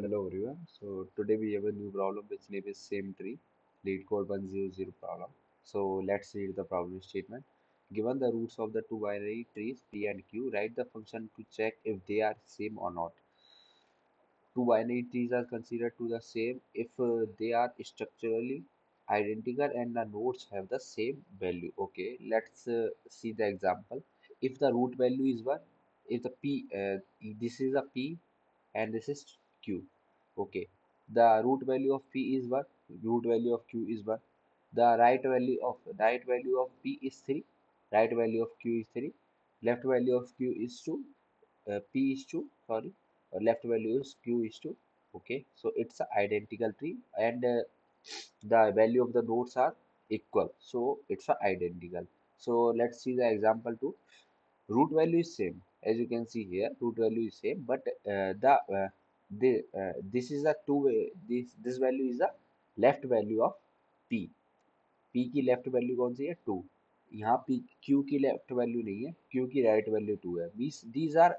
Hello everyone. So today we have a new problem which name is same tree, lead code 100 problem. So let's read the problem statement. Given the roots of the two binary trees P and Q, write the function to check if they are same or not. Two binary trees are considered to the same if they are structurally identical and the nodes have the same value. Okay, let's see the example. If the root value is 1, if the this is a P and this is Q. Okay, the root value of P is 1, root value of Q is 1. The right value of P is 3, right value of Q is 3, left value of Q is 2, P is 2, sorry, left value is Q is 2. Okay, so it's an identical tree and the value of the nodes are equal, so it's a identical. So let's see the example 2. Root value is same, as you can see here, root value is same, but this is a two way, this value is the left value of P. P की left value कौन सी है 2, यहाँ P Q की left value नहीं है, Q की right value 2 है. Means these are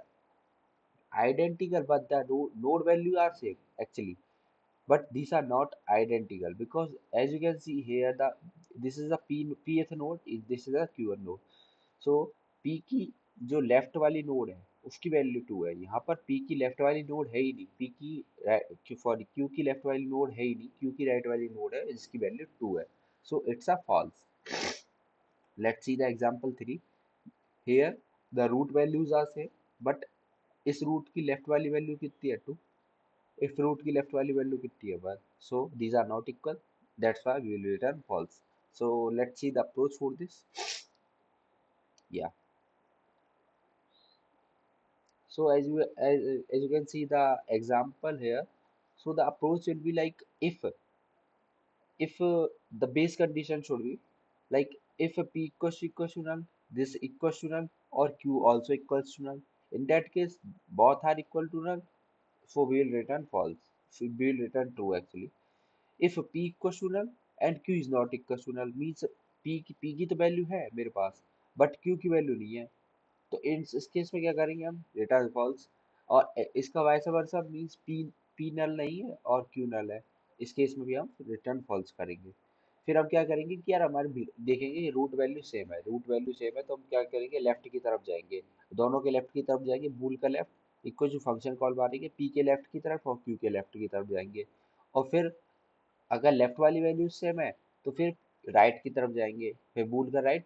identical but the node value are same actually, but these are not identical because as you can see here the this is a pth node, this is a qn node. So p की जो left वाली node है उसकी value 2 है, यहाँ पर p की left वाली नोड है ही नहीं, p की सॉरी q की लेफ्ट वाली नोड है ही नहीं, q की राइट वाली नोड है जिसकी वैल्यू 2 है. So it's a false. Let's see the example 3. Here the root values are same, but इस रूट की लेफ्ट वाली वैल्यू कितनी है 2, if root की लेफ्ट वाली वैल्यू कितनी है 1, so these are not equal, that's why we will return false. So let's see the approach for this. Yeah, so as you can see the example here, so the approach will be like if the base condition should be like if p equals to null, this equals to null, or q also equals to null. In that case both are equal to null, so we will return false, so we will return true actually. If p equals to null and q is not equals to null, means p की तो value है मेरे पास but q की value नहीं है, तो इस case में क्या करेंगे हम, रिटर्न फॉल्स. और इसका vice versa means P null नहीं है और क्यू नल है, इस केस में भी हम रिटर्न फॉल्स करेंगे. फिर हम क्या करेंगे कि यार देखेंगे रूट वैल्यू सेम है, रूट वैल्यू सेम है तो हम क्या करेंगे लेफ्ट की तरफ जाएंगे, दोनों के लेफ्ट की तरफ जाएंगे, बूल का लेफ्ट इक्वल जो फंक्शन कॉल मारेंगे पी के लेफ्ट की तरफ और क्यू के लेफ्ट की तरफ जाएंगे. और फिर अगर लेफ्ट वाली वैल्यू सेम है तो फिर राइट की तरफ जाएंगे, फिर बूल का राइट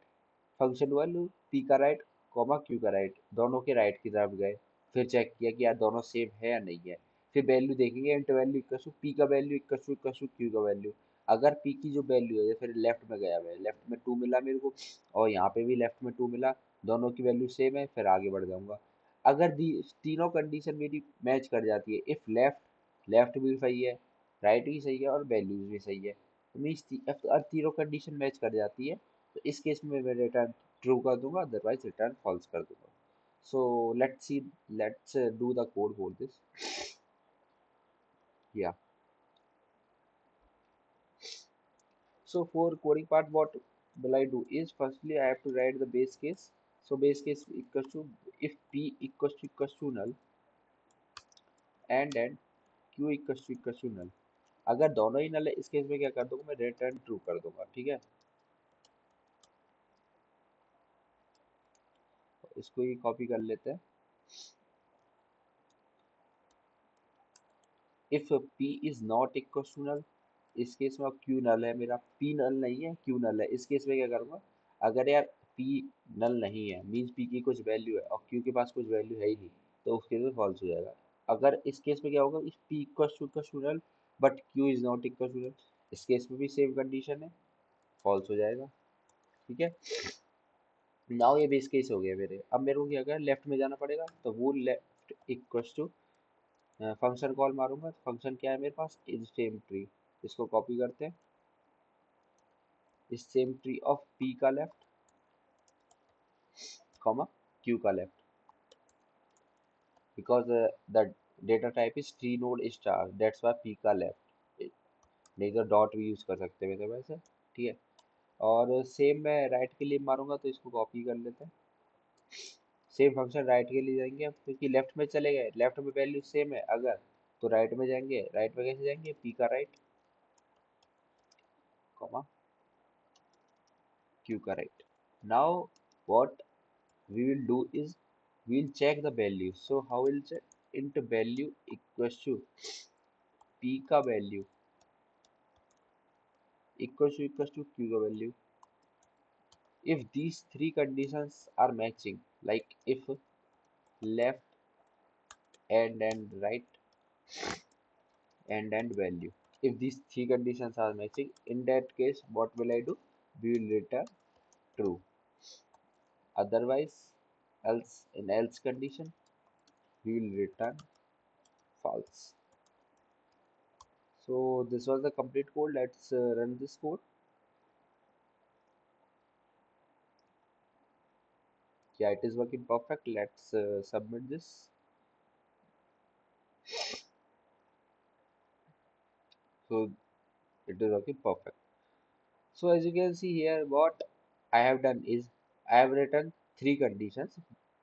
फंक्शन वैल्यू पी का राइट कॉमा क्यू का राइट, दोनों के राइट की तरफ गए, फिर चेक किया कि यार दोनों सेम है या नहीं है. फिर वैल्यू देखेंगे int value equal to P का वैल्यू इक्वल टू क्यू का वैल्यू. अगर पी की जो वैल्यू है फिर लेफ्ट में गया, मैं लेफ्ट में 2 मिला मेरे को और यहाँ पे भी लेफ्ट में 2 मिला, दोनों की वैल्यू सेम है, फिर आगे बढ़ जाऊंगा. अगर तीनों कंडीशन मेरी मैच कर जाती है, इफ लेफ्ट लेफ्ट भी सही है, राइट भी सही है और वैल्यूज भी सही है, तो मीन्स तीनों कंडीशन मैच कर जाती है, तो इस केस में मैं रिटर्न ट्रू कर दूंगा, अदरवाइज रिटर्न फॉल्स कर दूंगा. So let's do the code for this. Yeah, so for coding part what will I do is firstly I have to write the base case. So base case equals to if p equals to null and then q equals to null. अगर दोनों ही null है इस case में क्या कर दूंगा, मैं return true कर दूंगा. ठीक है, इसको ही कॉपी कर लेते हैं. If p is not equal to null, इस केस में अब q नल है मेरा, p नल नहीं है q नल है, इस केस में क्या करूंगा, अगर यार p नल नहीं है मीन्स p की कुछ वैल्यू है और q के पास कुछ वैल्यू है ही नहीं, तो उस केस में फॉल्स हो जाएगा. अगर इस केस में क्या होगा, if p equal to null but q is not equal to null, इस केस में भी सेम कंडीशन है, फॉल्स हो जाएगा. ठीक है, नाउ ये बेस केस हो गया मेरे. अब मेरे को क्या करना, लेफ्ट में जाना पड़ेगा, तो वो left equal to function call मारूंगा. फंक्शन क्या है मेरे पास, इज सेम ट्री. इसको कॉपी करते हैं, is same tree of P का लेफ्ट कॉमा क्यू का left, because the data type is tree node star, that's why P का लेफ्ट. नहीं तो डॉट भी यूज कर सकते हैं वैसे. ठीक है, और सेम मैं राइट के लिए मारूंगा, तो इसको कॉपी कर लेते हैं. सेम फंक्शन राइट के लिए जाएंगे, क्योंकि लेफ्ट में चले गए, लेफ्ट में वैल्यू सेम है, अगर तो राइट में जाएंगे, राइट में कैसे जाएंगे, पी का राइट कॉमा क्यू का right. Now what we will do is we'll check the value. So how will check? Int value equals to p का value equals to q का value. If these three conditions are matching, like if left and right and value, if these three conditions are matching, in that case what will I do? We will return true. Otherwise, else in else condition we will return false. So this was the complete code. Let's run this code. Yeah, it is working perfect. Let's submit this. So it is working perfect. So as you can see here, what I have done is I have written three conditions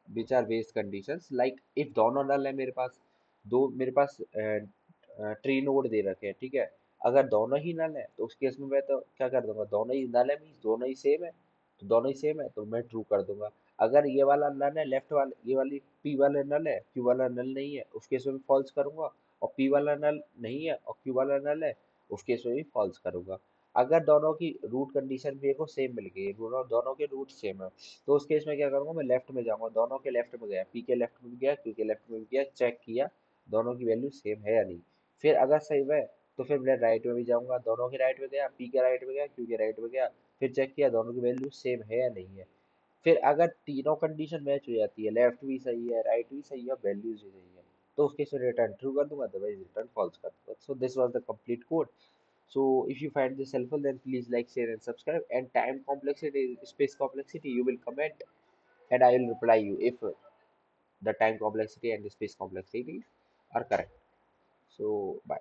which are base conditions. Like if दोनों null है मेरे पास, दो मेरे पास tree node दे रखे हैं, ठीक है. अगर दोनों ही नल है तो उस केस में मैं तो क्या कर दूंगा, दोनों ही नल है मीन्स दोनों ही सेम है, तो दोनों ही सेम है तो मैं ट्रू कर दूंगा. अगर ये वाला नल है, लेफ्ट वाला ये वाली पी वाला नल है, क्यू वाला नल नहीं है, उस केस में फॉल्स करूंगा. और पी वाला नल नहीं है और क्यू वाला नल है, उस केस में भी फॉल्स करूंगा. अगर दोनों की रूट कंडीशन मेरे को सेम मिल गई, दोनों दोनों के रूट सेम है, तो उस केस में क्या करूंगा, मैं लेफ्ट में जाऊंगा, दोनों के लेफ्ट में गया, पी के लेफ्ट में गया, क्यू के लेफ्ट में गया, चेक किया दोनों की वैल्यू सेम है या नहीं. फिर अगर सही है तो फिर मैं राइट में भी जाऊंगा, दोनों के राइट में गया, पी के राइट में गया, क्यू के राइट में गया, फिर चेक किया दोनों की वैल्यू सेम है या नहीं है. फिर अगर तीनों कंडीशन मैच हो जाती है, लेफ्ट भी सही है, राइट भी सही है, वैल्यूज भी सही है, तो उस केस में रिटर्न ट्रू कर दूंगा, अदरवाइज रिटर्न फॉल्स कर दूंगा. So this was the complete code. So if you find this helpful, then please like, share, and subscribe. And time complexity, space complexity, you will comment, and I will reply you if the time complexity and the space complexity are correct. So bye.